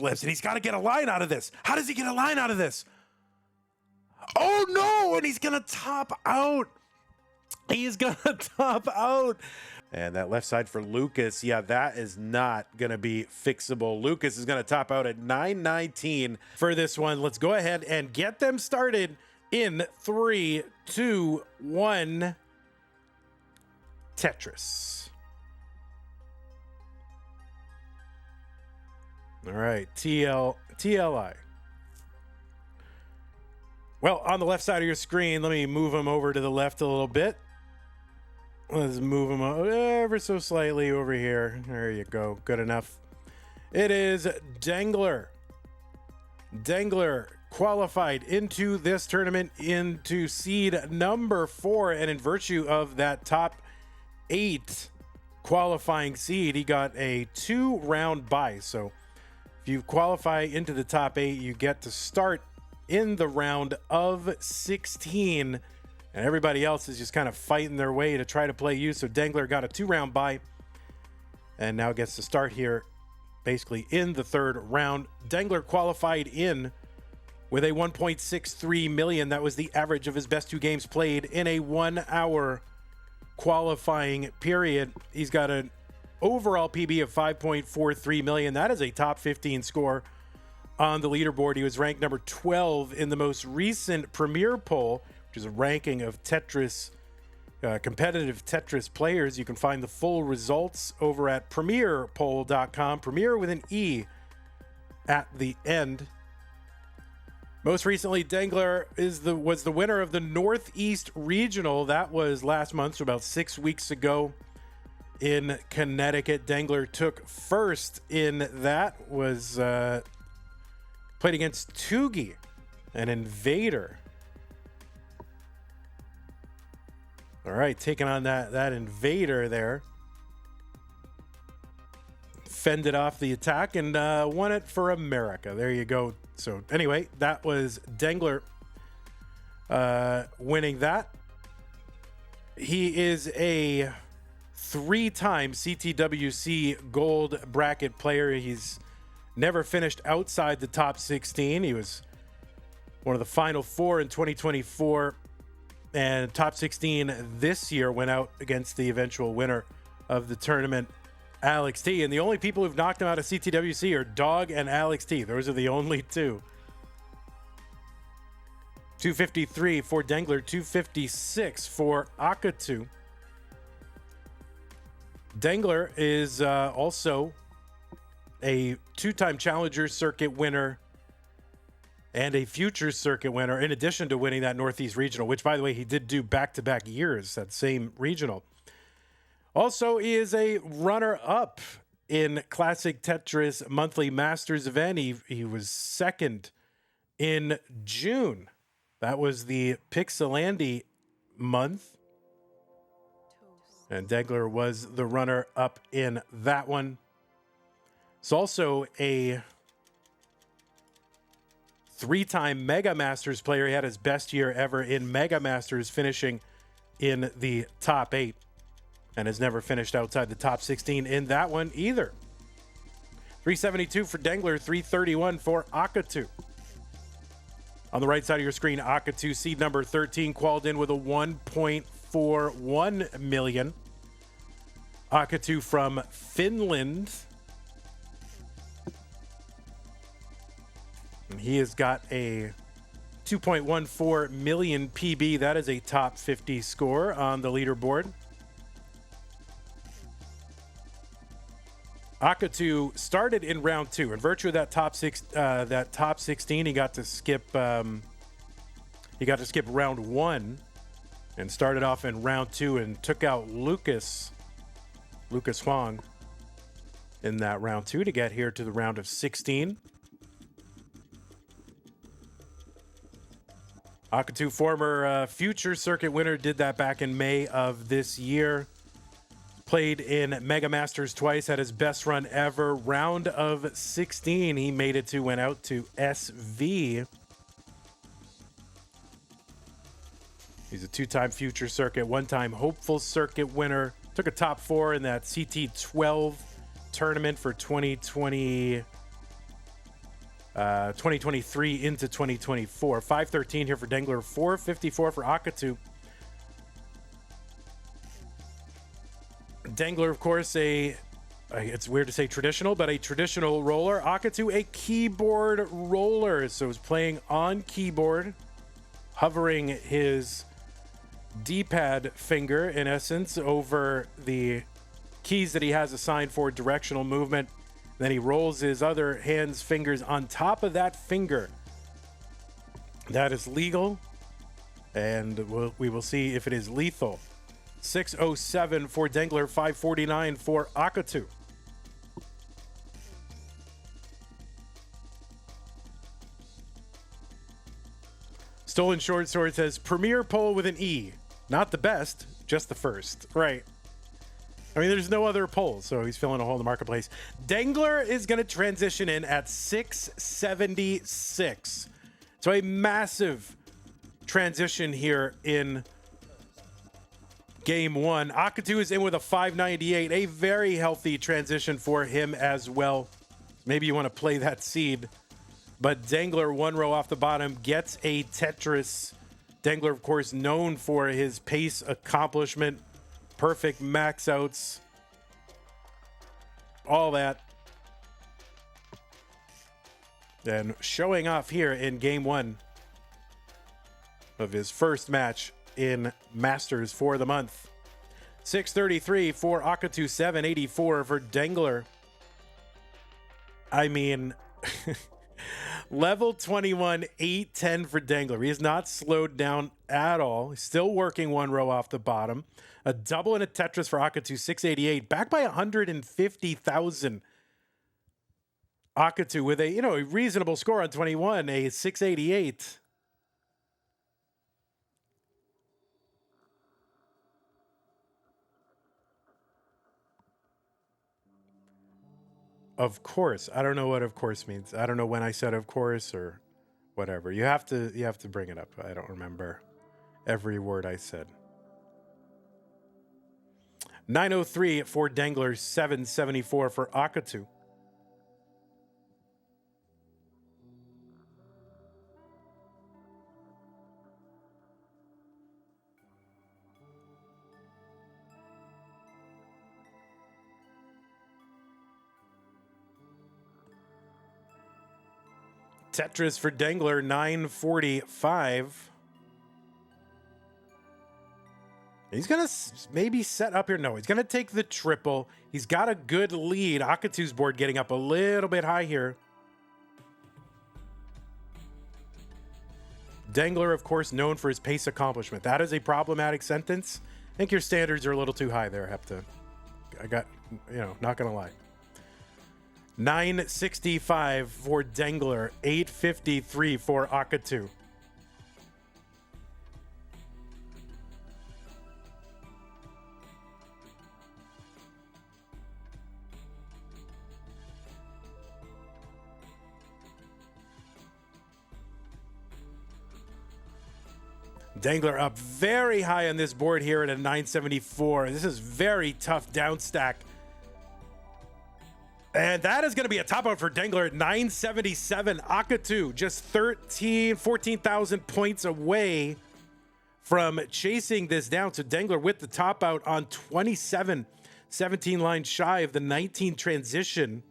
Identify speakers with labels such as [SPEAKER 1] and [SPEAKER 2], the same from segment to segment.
[SPEAKER 1] lives, and he's got to get a line out of this. How does he get a line out of this? Oh no, and he's gonna top out. He's gonna top out. And that left side for Lucas, yeah, that is not gonna be fixable. Lucas is gonna top out at 919 for this one. Let's go ahead and get them started in 3, 2, 1. Tetris. All right, TLI. Well, on the left side of your screen, let me move them over to the left a little bit. Let's move them ever so slightly over here. There you go. Good enough. It is Dengler. Dengler qualified into this tournament into seed number 4. And in virtue of that top 8 qualifying seed, he got a 2-round bye. So if you qualify into the top 8, you get to start in the round of 16, and everybody else is just kind of fighting their way to try to play you. So Dengler got a 2-round bye and now gets to start here basically in the 3rd round. Dengler qualified in with a 1.63 million. That was the average of his best 2 games played in a 1-hour qualifying period. He's got an overall PB of 5.43 million. That is a top 15 score on the leaderboard. He was ranked number 12 in the most recent Premier poll, which is a ranking of Tetris, competitive Tetris players. You can find the full results over at premierpoll.com. Premier with an E at the end. Most recently, Dengler was the winner of the Northeast Regional. That was last month, so about 6 weeks ago in Connecticut. Dengler took first in that, was played against Tugi, an invader. All right, taking on that invader there. Fended off the attack and won it for America. There you go. So anyway, that was Dengler winning that. He is a 3-time CTWC gold bracket player. He's never finished outside the top 16. He was one of the final 4 in 2024, and top 16 this year. Went out against the eventual winner of the tournament, Alex T. And the only people who've knocked him out of CTWC are Dog and Alex T. Those are the only 2. 253 for Dengler, 256 for AkAtu. Dengler is also a 2-time Challenger Circuit winner and a Futures Circuit winner, in addition to winning that Northeast Regional, which, by the way, he did do back-to-back years, that same regional. Also, he is a runner-up in Classic Tetris Monthly Masters event. He was 2nd in June. That was the Pixelandi month. And Dengler was the runner-up in that one. It's also a 3-time Mega Masters player. He had his best year ever in Mega Masters, finishing in the top 8, and has never finished outside the top 16 in that one either. 372 for Dengler, 331 for AkAtu. On the right side of your screen, AkAtu, seed number 13, qualified in with a 1.41 million. AkAtu from Finland. And he has got a 2.14 million PB. That is a top 50 score on the leaderboard. AkAtu started in round 2. In virtue of that top 16, he got to skip round 1 and started off in round 2 and took out Lucas Huang in that round 2 to get here to the round of 16. AkAtu, former Future Circuit winner, did that back in May of this year. Played in Mega Masters twice, had his best run ever. Round of 16, he made it to, went out to SV. He's a 2-time Future Circuit, 1-time Hopeful Circuit winner. Took a top 4 in that CT12 tournament for 2020. 2023 into 2024. 513 here for Dengler, 454 for AkAtu. Dengler, of course, it's weird to say traditional, but a traditional roller. AkAtu, a keyboard roller. So he's playing on keyboard, hovering his D-pad finger, in essence, over the keys that he has assigned for directional movement. Then he rolls his other hand's fingers on top of that finger. That is legal, and we will see if it is lethal. 607 for Dengler, 549 for AkAtu. Stolen Short Sword says, Premier poll with an E. Not the best, just the first. Right. I mean, there's no other poll, so he's filling a hole in the marketplace. Dengler is going to transition in at 676. So a massive transition here in game one. AkAtu is in with a 598, a very healthy transition for him as well. Maybe you want to play that seed. But Dengler, one row off the bottom, gets a Tetris. Dengler, of course, known for his pace accomplishment, perfect max outs, all that. And showing off here in game one of his first match in Masters for the month. 633 for AkAtu, 784 for Dengler. I mean, level 21, 810 for Dengler. He has not slowed down at all. He's still working one row off the bottom. A double and a Tetris for AkAtu, 688. Back by 150,000. AkAtu with a reasonable score on 21, a 688. Of course. I don't know what of course means. I don't know when I said of course or whatever. You have to bring it up. I don't remember every word I said. 903 for Dengler, 774 for AkAtu. Tetris for Dengler, 945. He's going to maybe set up here. No, he's going to take the triple. He's got a good lead. AkAtu's board getting up a little bit high here. Dengler, of course, known for his pace accomplishment. That is a problematic sentence. I think your standards are a little too high there, Hepta. Not going to lie. 965 for Dengler, 853 for AkAtu. Dengler up very high on this board here at a 974. This is very tough down stack. And that is going to be a top out for Dengler at 977. AkAtu just 14,000 points away from chasing this down. So Dengler with the top out on 27, 17 lines shy of the 19 transition.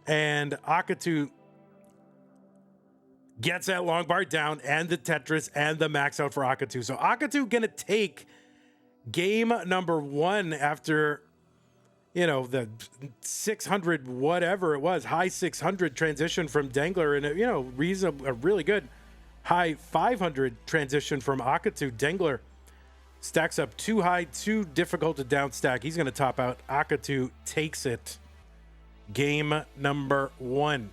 [SPEAKER 1] And AkAtu gets that long bar down and the Tetris and the max out for AkAtu. So AkAtu going to take game number one after, the 600, whatever it was, high 600 transition from Dengler and, a really good high 500 transition from AkAtu. Dengler stacks up too high, too difficult to down stack. He's going to top out. AkAtu takes it. Game number one.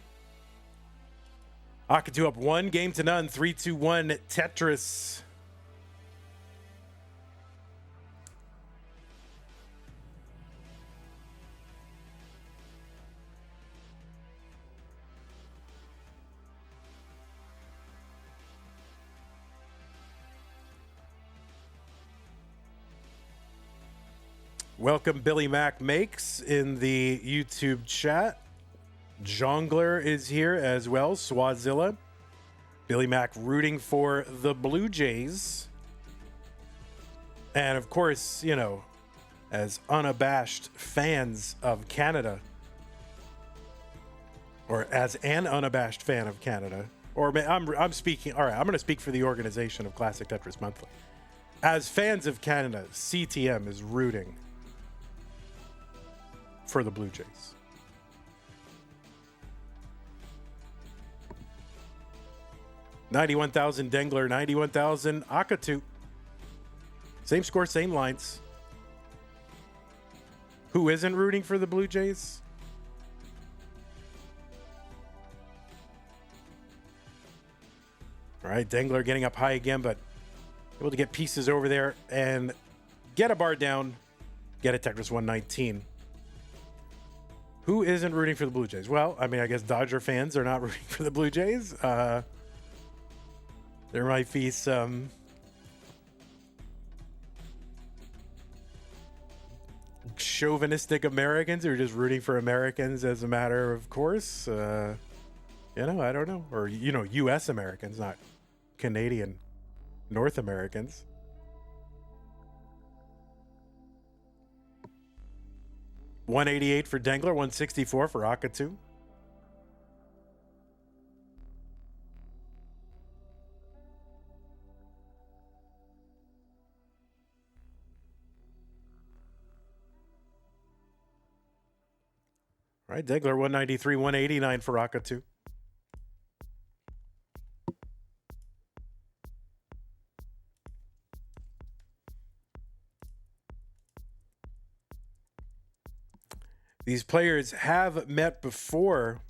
[SPEAKER 1] AkAtu up 1-0, 3-2-1 Tetris. Welcome Billy Mac Makes in the YouTube chat. Dengler is here as well. Swazilla. Billy Mack rooting for the Blue Jays. And of course, you know, as unabashed fans of Canada, or as an unabashed fan of Canada, or I'm speaking, all right, I'm going to speak for the organization of Classic Tetris Monthly. As fans of Canada, CTM is rooting for the Blue Jays. $91,000 Dengler, $91,000 AkAtu. Same score, same lines. Who isn't rooting for the Blue Jays? All right, Dengler getting up high again, but able to get pieces over there and get a bar down, get a Tetris 119. Who isn't rooting for the Blue Jays? Well, I mean, I guess Dodger fans are not rooting for the Blue Jays. There might be some chauvinistic Americans who are just rooting for Americans as a matter of course. You know, I don't know. Or, you know, U.S. Americans, not Canadian North Americans. $188 for Dengler, $164 for AkAtu. All right, Dengler, $193, $189 for AkAtu. These players have met before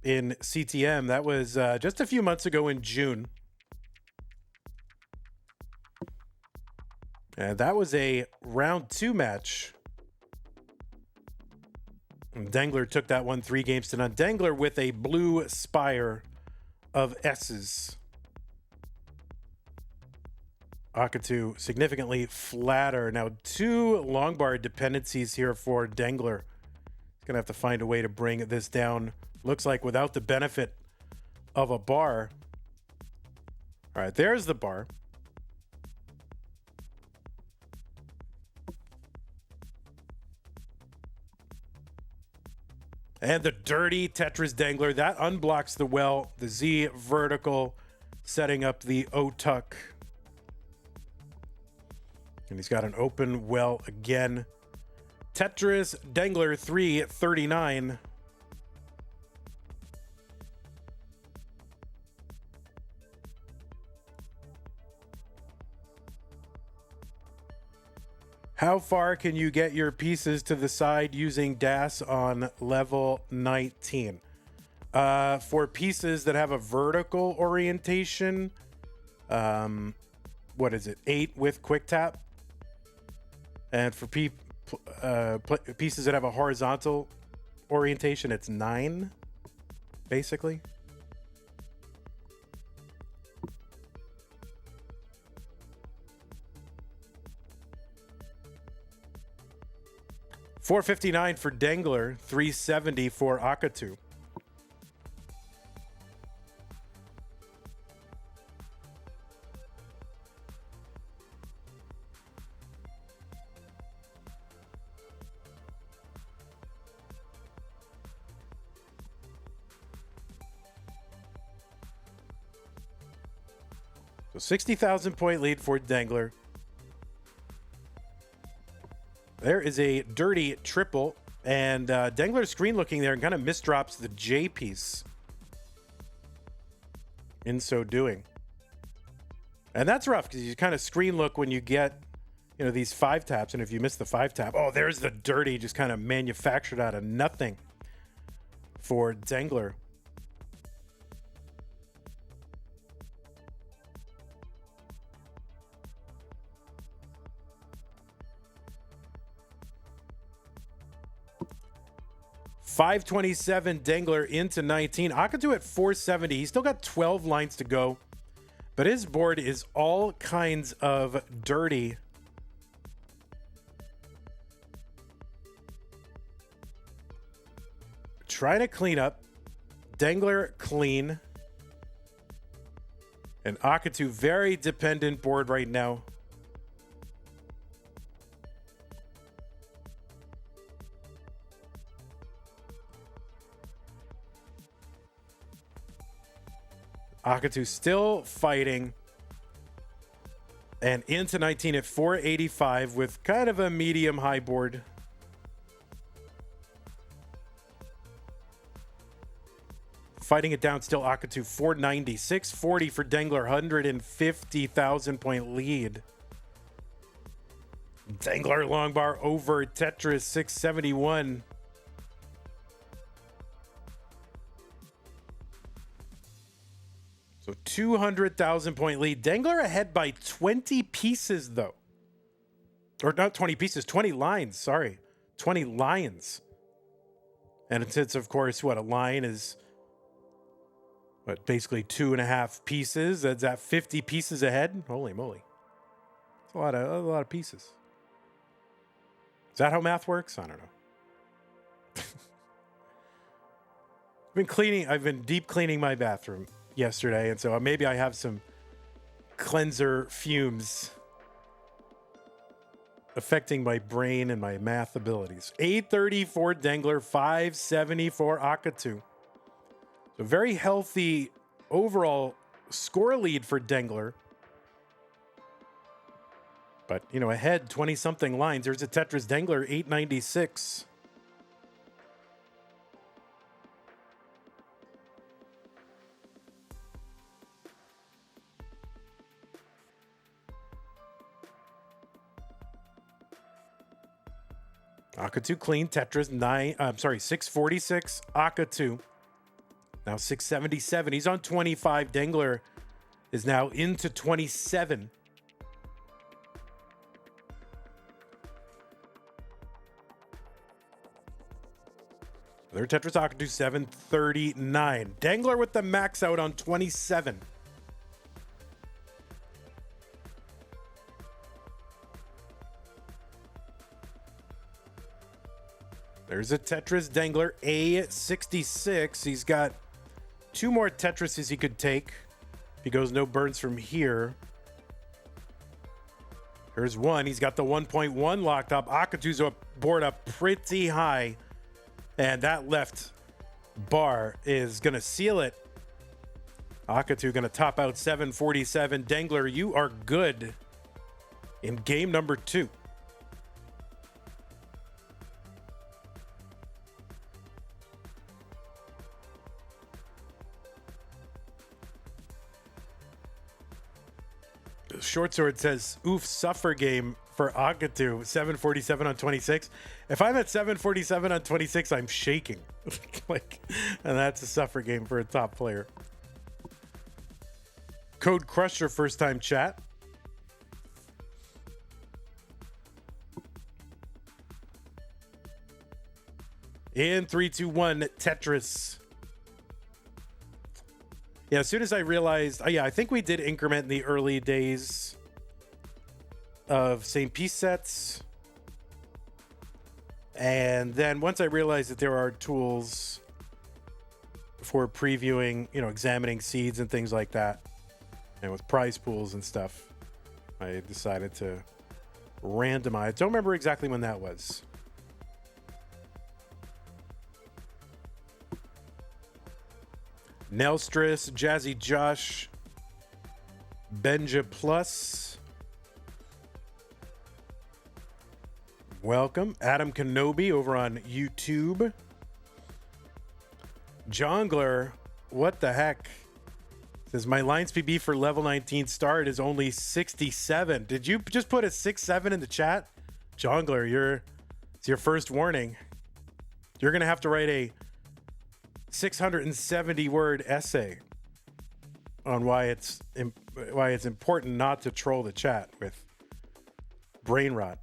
[SPEAKER 1] in CTM. That was just a few months ago in June. And that was a round 2 match. And Dengler took that one 3-0. Dengler with a blue spire of S's. AkAtu significantly flatter. Now 2 long bar dependencies here for Dengler. Gonna have to find a way to bring this down. Looks like without the benefit of a bar. All right, there's the bar. And the dirty Tetris Dengler. That unblocks the well. The Z vertical setting up the O-tuck. And he's got an open well again. Tetris Dengler 339. How far can you get your pieces to the side using DAS on level 19? For pieces that have a vertical orientation, what is it? 8 with quick tap. And for pieces that have a horizontal orientation, it's 9, basically. $459 for Dengler, $370 for AkAtu. So 60,000 point lead for Dengler. There is a dirty triple, and Dengler's screen looking there and kind of misdrops the J piece in so doing. And that's rough because you kind of screen look when you get, you know, these 5 taps, and if you miss the 5 tap, oh, there's the dirty, just kind of manufactured out of nothing for Dengler. $527 Dengler into 19. AkAtu at 470. He's still got 12 lines to go, but his board is all kinds of dirty. Trying to clean up. Dengler clean. And AkAtu very dependent board right now. AkAtu still fighting. And into 19 at 485 with kind of a medium high board. Fighting it down still, AkAtu 490, 640 for Dengler, 150,000 point lead. Dengler long bar over Tetris 671. So 200,000 point lead. Dengler ahead by 20 pieces though. Or not 20 pieces, 20 lines, sorry. 20 lines. And it's of course what a line is. What, basically 2.5 pieces? That's at 50 pieces ahead? Holy moly. It's a lot of pieces. Is that how math works? I don't know. I've been deep cleaning my bathroom yesterday, and so maybe I have some cleanser fumes affecting my brain and my math abilities. 834 Dengler, 574 AkAtu. So very healthy overall score lead for Dengler. But, you know, ahead 20-something lines. There's a Tetris Dengler, 896. AkAtu clean, Tetris 646, AkAtu. Now 677. He's on 25. Dengler is now into 27. Their Tetris AkAtu 739. Dengler with the max out on 27. There's a Tetris Dengler A66. He's got 2 more Tetrises he could take. He goes no burns from here. Here's one. He's got the 1.1 locked up. AkAtu's board up pretty high. And that left bar is going to seal it. AkAtu going to top out 747. Dengler, you are good in game number 2. Short Sword says, oof, suffer game for AkAtu, 747 on 26. If I'm at 747 on 26, I'm shaking. And that's a suffer game for a top player. Code Crusher, first time chat. In 3, 2, 1, Tetris. Yeah, as soon as I realized, I think we did increment in the early days of same piece sets. And then once I realized that there are tools for previewing, examining seeds and things like that, and with prize pools and stuff, I decided to randomize. Don't remember exactly when that was. Nelstress, Jazzy Josh, Benja Plus. Welcome. Adam Kenobi over on YouTube. Jongler, what the heck? Says my Lines PB for level 19 start is only 67. Did you just put a 6-7 in the chat? Jongler, it's your first warning. You're going to have to write a 670 word essay on why it's important not to troll the chat with brain rot.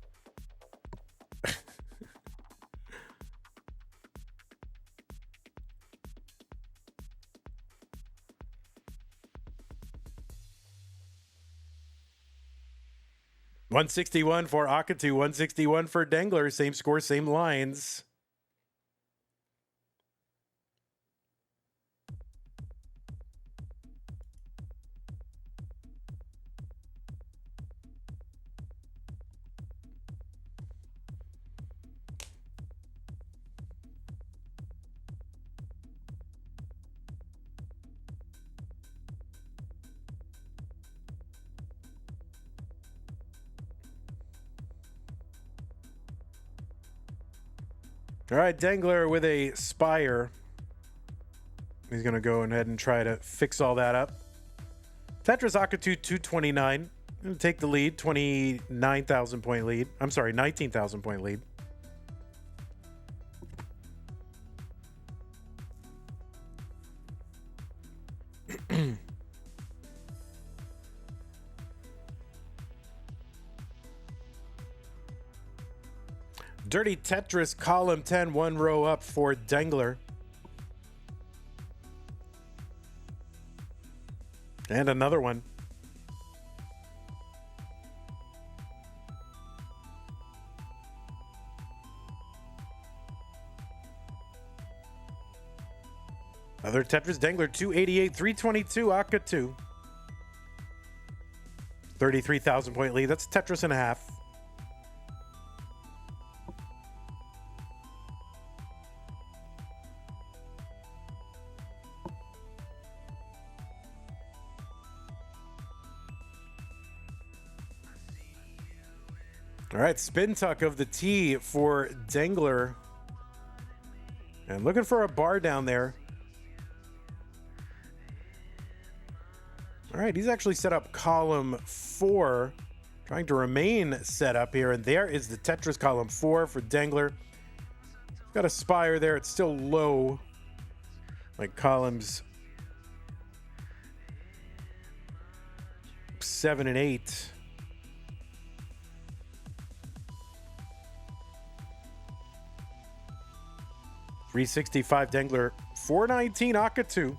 [SPEAKER 1] $161 for AkAtu, $161 for Dengler. Same score, same lines. All right, Dengler with a Spire. He's going to go ahead and try to fix all that up. Tetris AkAtu 229. Going to take the lead, 29,000 point lead. I'm sorry, 19,000 point lead. Dirty Tetris, column 10, one row up for Dengler. And another one. Other Tetris, Dengler, 288, 322, AkAtu. 33,000 point lead. That's Tetris and a half. All right, spin tuck of the tee for Dengler. And looking for a bar down there. All right, he's actually set up column 4, trying to remain set up here. And there is the Tetris column 4 for Dengler. Got a Spire there. It's still low, like columns 7 and 8. $365 Dengler, $419 AkAtu.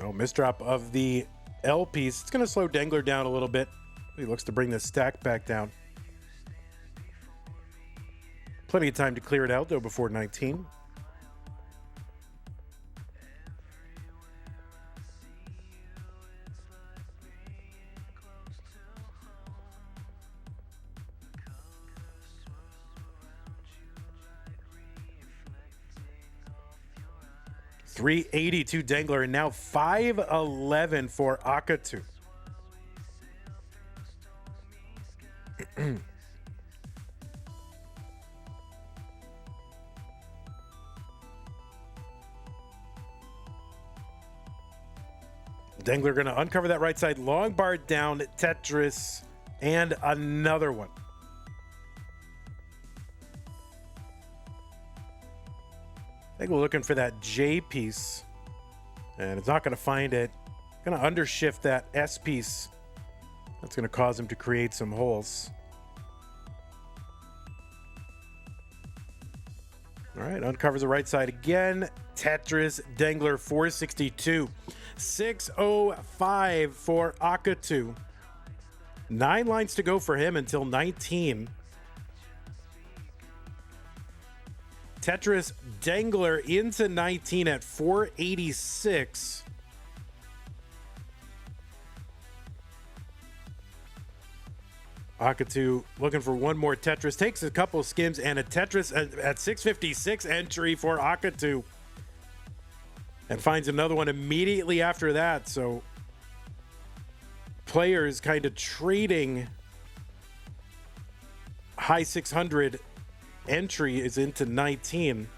[SPEAKER 1] Oh, misdrop of the L piece. It's going to slow Dengler down a little bit. He looks to bring the stack back down. Plenty of time to clear it out, though, before 19. $382 Dengler, and now $511 for AkAtu. Dengler going to uncover that right side, long bar down, Tetris, and another one. I think we're looking for that J piece, and it's not going to find it. Going to undershift that S piece. That's going to cause him to create some holes. All right, uncovers the right side again. Tetris, Dengler, 462. 605 for AkAtu. 9 lines to go for him until 19. Tetris, Dengler into 19 at 486. AkAtu looking for one more Tetris. Takes a couple skims and a Tetris at 656 entry for AkAtu. And finds another one immediately after that. So players kind of trading. High 600 entry is into 19.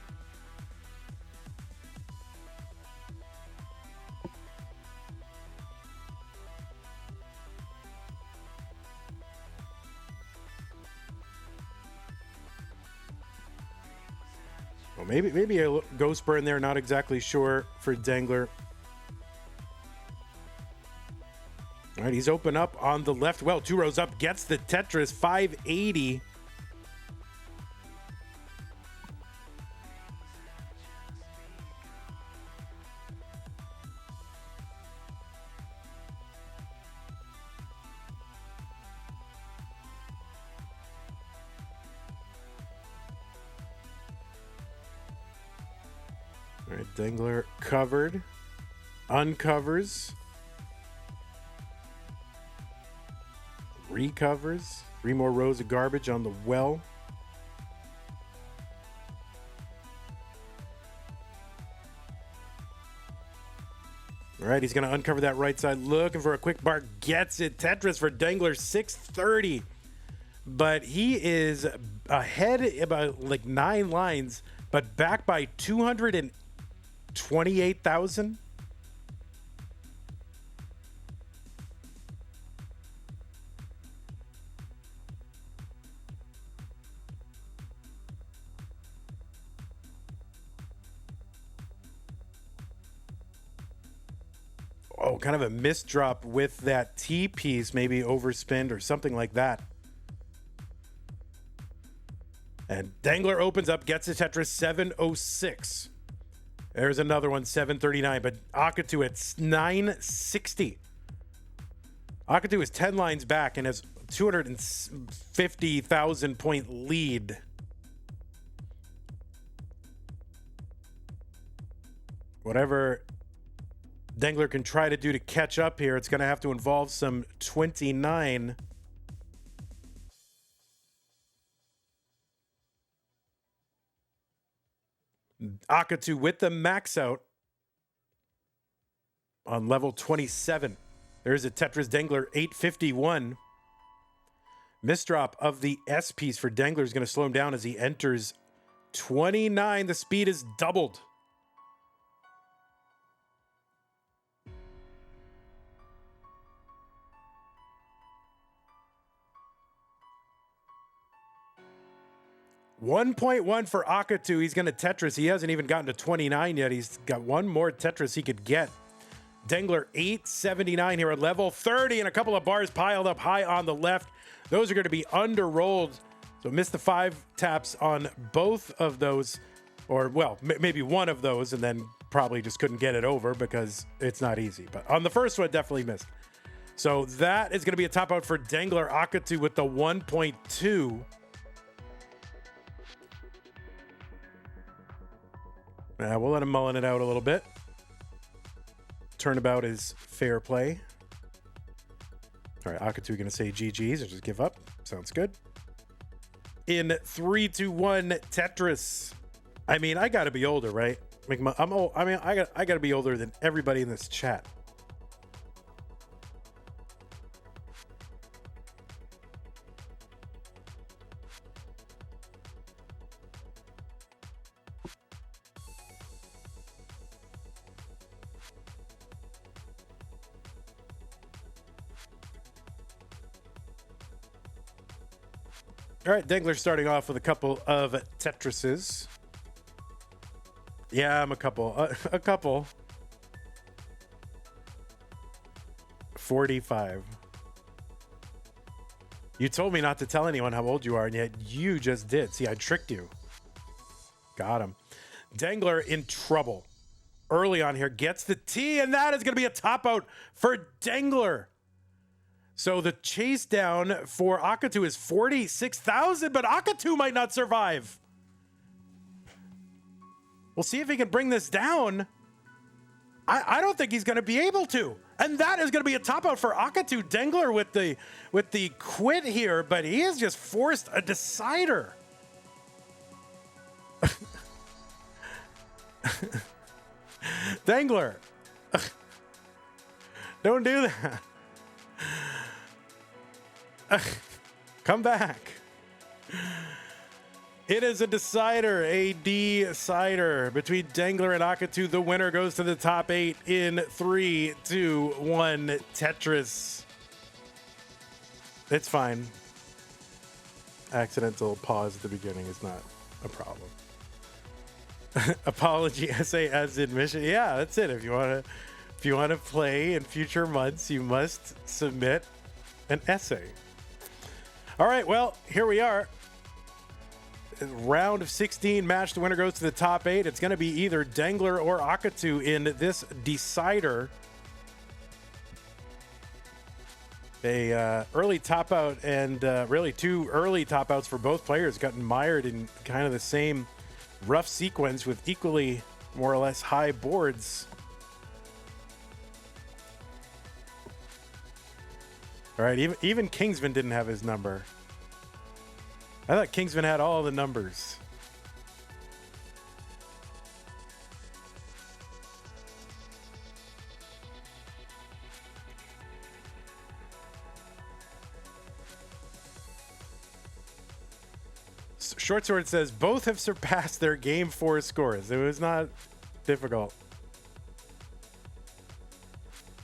[SPEAKER 1] Well, maybe a ghost burn there, not exactly sure for Dengler. All right, he's open up on the left. Well, 2 rows up, gets the Tetris, 580. All right, Dengler covered, uncovers, recovers. 3 more rows of garbage on the well. All right, he's going to uncover that right side, looking for a quick bar. Gets it. Tetris for Dengler, 630. But he is ahead about like 9 lines, but back by 228,000. Oh, kind of a misdrop with that T piece, maybe overspin or something like that. And Dengler opens up, gets a Tetris 706. There's another one, 739, but AkAtu at 960. AkAtu is 10 lines back and has 250,000 point lead. Whatever Dengler can try to do to catch up here, it's going to have to involve some 29. AkAtu with the max out on level 27. There's a Tetris Dengler 851. Misdrop of the S piece for Dengler is going to slow him down as he enters 29. The speed is doubled. $1.1 for AkAtu. He's going to Tetris. He hasn't even gotten to 29 yet. He's got one more Tetris he could get. Dengler 879 here at level 30 and a couple of bars piled up high on the left. Those are going to be under-rolled. So missed the 5 taps on both of those, or well, maybe one of those, and then probably just couldn't get it over because it's not easy. But on the first one, definitely missed. So that is going to be a top out for Dengler. AkAtu with the 1.2. We'll let him mullen it out a little bit. Turnabout is fair play. All right, AkAtu going to say GG's or just give up. Sounds good. In 3, 2, 1, Tetris. I mean, I got to be older, right? Like I'm old. I mean, I got to be older than everybody in this chat. All right, Dengler starting off with a couple of Tetrises. Yeah, I'm a couple. A couple. 45. You told me not to tell anyone how old you are, and yet you just did. See, I tricked you. Got him. Dengler in trouble. Early on here, gets the T, and that is going to be a top out for Dengler. So the chase down for AkAtu is 46,000, but AkAtu might not survive. We'll see if he can bring this down. I don't think he's going to be able to. And that is going to be a top out for AkAtu. Dengler with the quit here, but he has just forced a decider. Dengler. Don't do that. Come back. It is a decider, a decider between Dengler and AkAtu. The winner goes to the top 8 in 3, 2, 1, Tetris. It's fine. Accidental pause at the beginning is not a problem. Apology essay as admission. Yeah, that's it. If you want to play in future months, you must submit an essay. All right, well, here we are. Round of 16 match. The winner goes to the top 8. It's going to be either Dengler or AkAtu in this decider. A early top out, and really 2 early top outs for both players. Gotten mired in kind of the same rough sequence with equally more or less high boards. All right, even Kingsman didn't have his number. I thought Kingsman had all the numbers. Short Sword says both have surpassed their Game 4 scores. It was not difficult.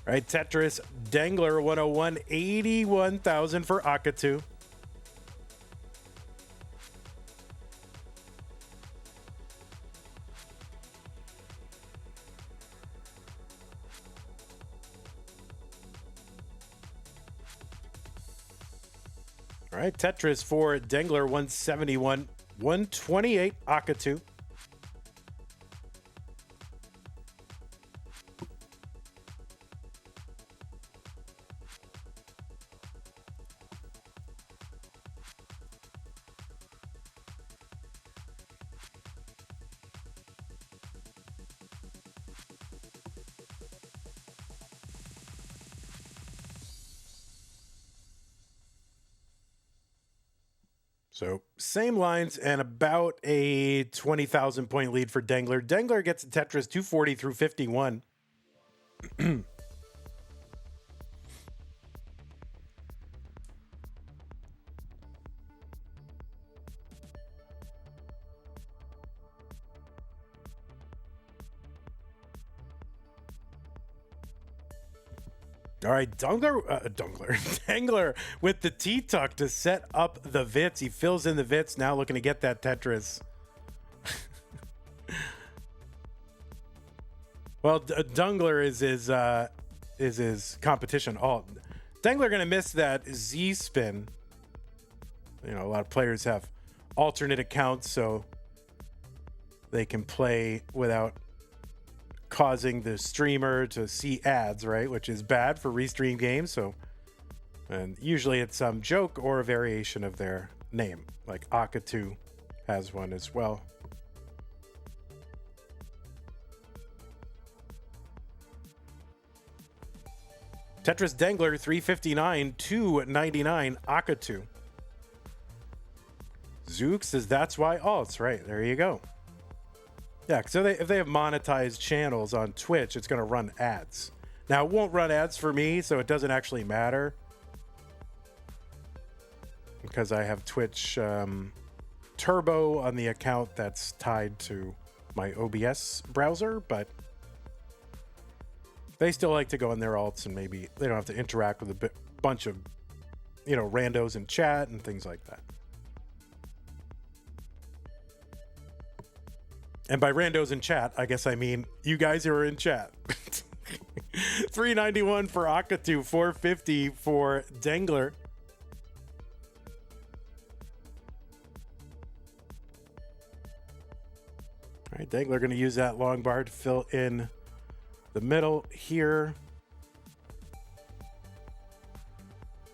[SPEAKER 1] All right, Tetris Dengler 101, 81,000 for AkAtu. All right, Tetris for Dengler 171, 128 AkAtu. So same lines and about a 20,000 point lead for Dengler. Dengler gets a Tetris 240 through 51. All right, Dengler with the T-tuck to set up the Vits. He fills in the Vits, now looking to get that Tetris. Well, Dengler is his competition. Oh, Dengler going to miss that Z-spin. You know, a lot of players have alternate accounts, so they can play without causing the streamer to see ads, right? Which is bad for restream games. So, and usually it's some joke or a variation of their name, like AkAtu has one as well. Tetris Dengler 359, 299 AkAtu. Zook says that's why alts, right? There you go. Yeah, so if they have monetized channels on Twitch, it's going to run ads. Now, it won't run ads for me, so it doesn't actually matter. Because I have Twitch Turbo on the account that's tied to my OBS browser, but they still like to go in their alts and maybe they don't have to interact with a bunch of, you know, randos in chat and things like that. And by randos in chat, I guess I mean you guys who are in chat. 391 for AkAtu, 450 for Dengler. All right, Dengler going to use that long bar to fill in the middle here.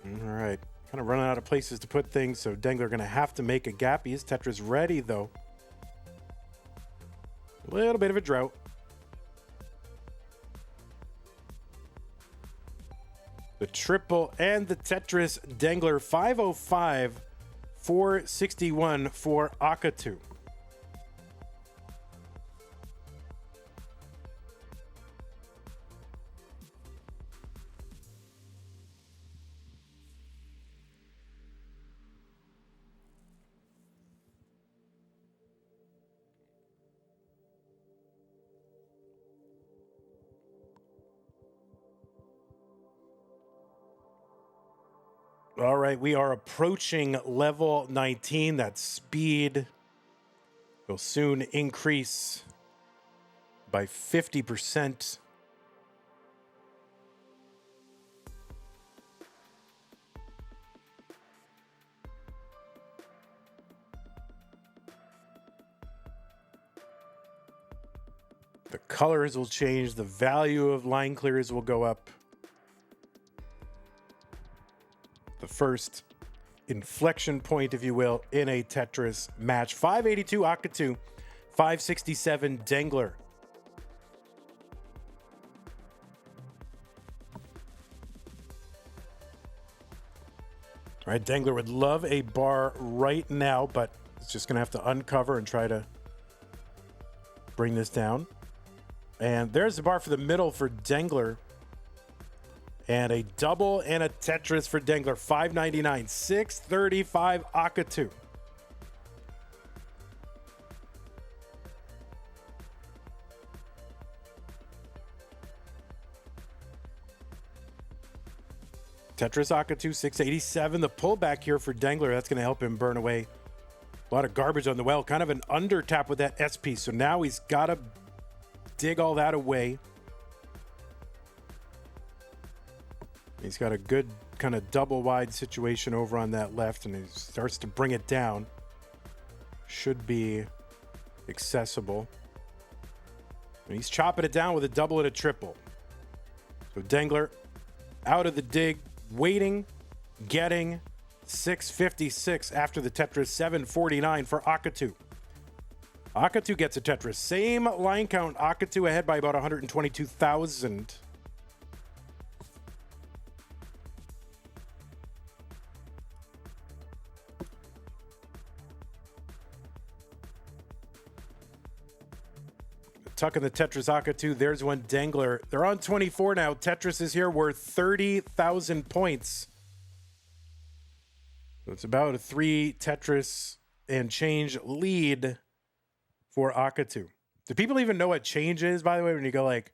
[SPEAKER 1] All right, kind of running out of places to put things, so Dengler going to have to make a gap. He is Tetris ready, though. A little bit of a drought. The triple and the Tetris Dengler 505, 461 for AkAtu. All right, we are approaching level 19. That speed will soon increase by 50%. The colors will change. The value of line clears will go up. The first inflection point, if you will, in a Tetris match. 582 AkAtu, 567 Dengler. All All right, Dengler would love a bar right now, but it's just going to have to uncover and try to bring this down. And there's the bar for the middle for Dengler. And a double and a Tetris for Dengler. $5.99. $6.35 AkAtu. Tetris AkAtu, $6.87. The pullback here for Dengler, that's going to help him burn away a lot of garbage on the well. Kind of an under tap with that SP. So now he's got to dig all that away. He's got a good kind of double wide situation over on that left, and he starts to bring it down. Should be accessible. And he's chopping it down with a double and a triple. So Dengler out of the dig, waiting, getting $6.56 after the Tetris, $7.49 for AkAtu. AkAtu gets a Tetris. Same line count. AkAtu ahead by about 122,000. Tucking the Tetris AkAtu. There's one Dengler. They're on 24 now. Tetris is here worth 30,000 points. So it's about a 3 Tetris and change lead for AkAtu. Do people even know what change is, by the way, when you go like,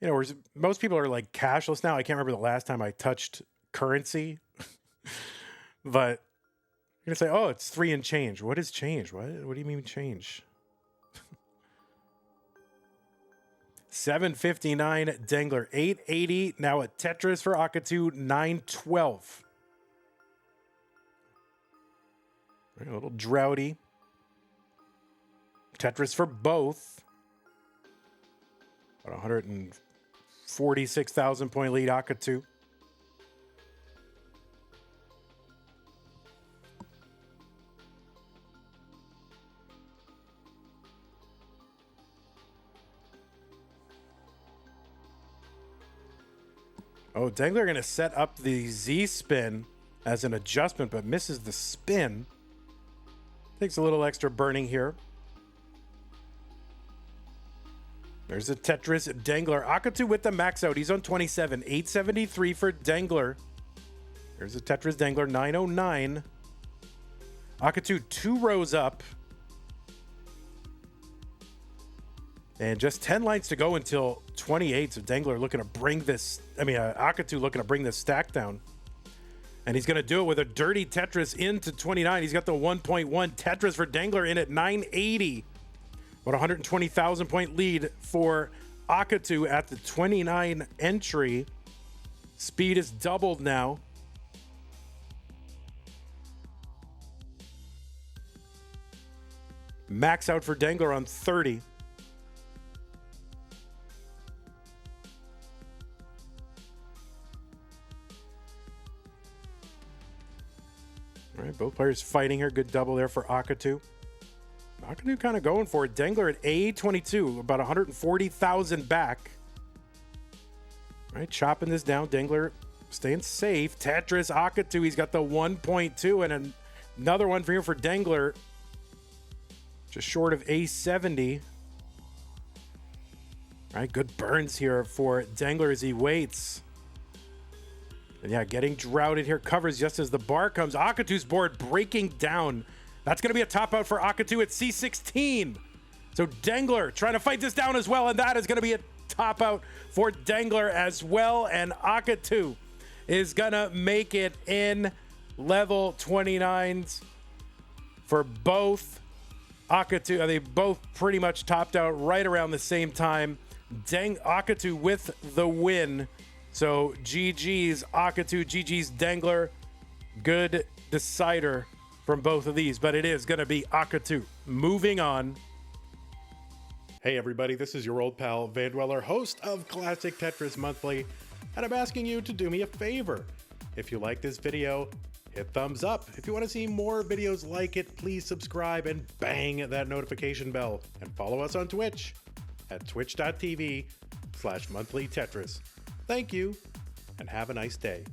[SPEAKER 1] you know, most people are like cashless now. I can't remember the last time I touched currency. But you're going to say, oh, it's 3 and change. What is change? What do you mean change? $7.59 Dengler, $8.80 now at Tetris for AkAtu, $9.12. A little droughty. Tetris for both. About 146,000 point lead AkAtu. Oh, Dengler going to set up the Z spin as an adjustment, but misses the spin. Takes a little extra burning here. There's a Tetris Dengler. AkAtu with the max out. He's on 27. $8.73 for Dengler. There's a Tetris Dengler. $9.09. AkAtu 2 rows up. And just 10 lines to go until 28. So Dengler looking to bring this, AkAtu looking to bring this stack down. And he's going to do it with a dirty Tetris into 29. He's got the 1.1 Tetris for Dengler in at 980. About 120,000 point lead for AkAtu at the 29 entry. Speed is doubled now. Max out for Dengler on 30. All right, both players fighting here. Good double there for AkAtu. AkAtu kind of going for it. Dengler at A22, about 140,000 back. All right, chopping this down. Dengler staying safe. Tetris, AkAtu, he's got the 1.2 and another one for here for Dengler. Just short of A70. All right, good burns here for Dengler as he waits. And yeah, getting droughted here. Covers just as the bar comes. AkAtu's board breaking down. That's going to be a top out for AkAtu at C16. So Dengler trying to fight this down as well. And that is going to be a top out for Dengler as well. And AkAtu is going to make it in level 29s for both AkAtu. They both pretty much topped out right around the same time. AkAtu with the win. So GG's AkAtu, GG's Dengler. Good decider from both of these, but it is going to be AkAtu. Moving on. Hey everybody, this is your old pal Vandweller, host of Classic Tetris Monthly, and I'm asking you to do me a favor. If you like this video, hit thumbs up. If you want to see more videos like it, please subscribe and bang that notification bell. And follow us on Twitch at twitch.tv/monthlytetris. Thank you, and have a nice day.